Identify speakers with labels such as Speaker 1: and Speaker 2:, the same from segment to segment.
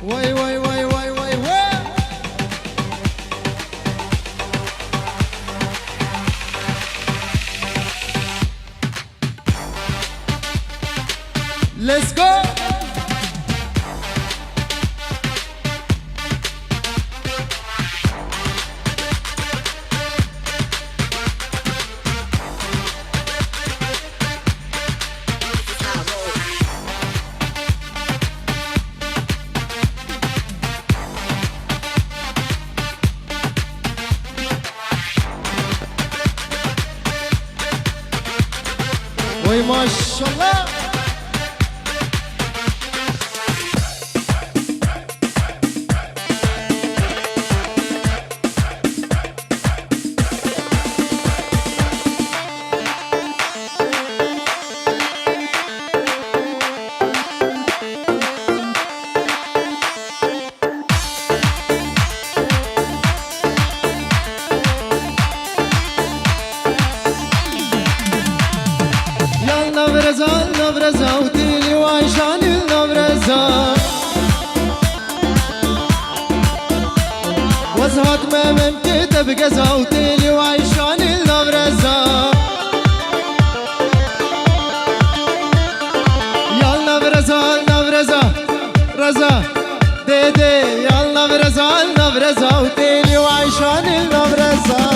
Speaker 1: وای وای وای وای وای وای Let's go! وای ماشاءالله نبرزا وديلي وعيشان النبرزا وزهات ما ممكن تبقى وديلي وعيشان النبرزا يلا نبرزا رزا ديدي يلا نبرزا وديلي وعيشان النبرزا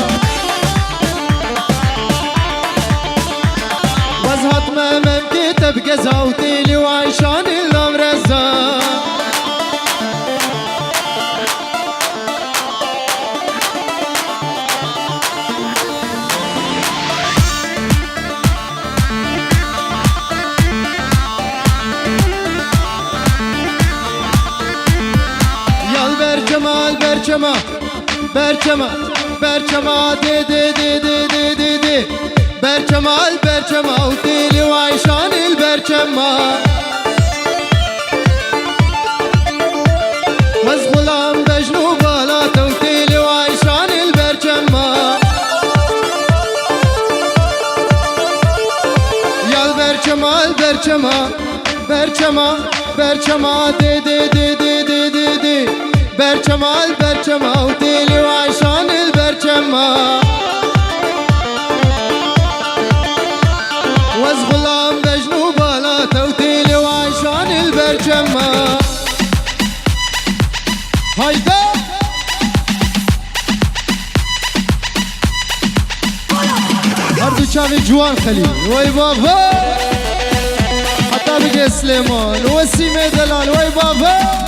Speaker 1: وزهات ما ممكن تبقى زوتيلي وعيشان النبرزا يا برجما دي دي دي دي دي دي دي برجما وديلي وعيشان البرجما وزغلام بجنوب لا توتيلي وعيشان البرجما يا برجما دي دي دي دي دي دي دي برجما وديلي وعيشان البرجما وزغلام بجنوب لا توتيلي وعيشان البرجما هايدا هردو شامي جوان خليل وي بابا حتى بقى سليمان وسيمة دلال وي بابا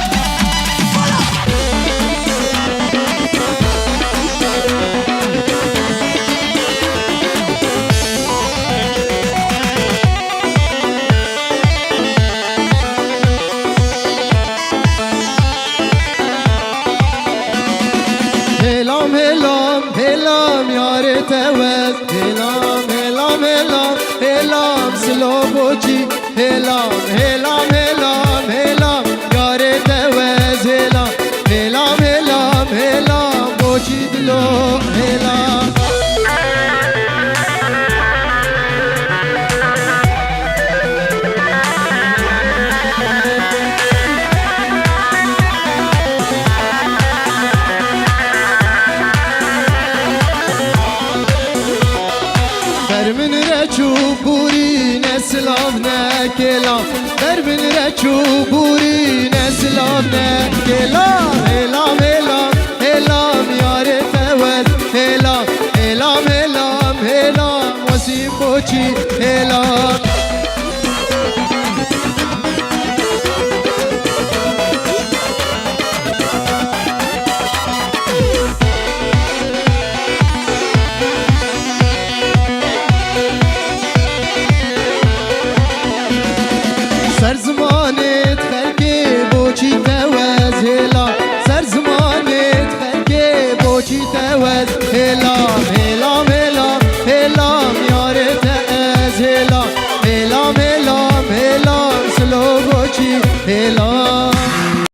Speaker 1: هلام یار توز هلام سلو بوچی هلام یار توز هلام بوچی دلو هلام چوبوری نسلام نکلام در بین چوبوری نسلام نکلام هلام یار فول هلام وسیم بوچی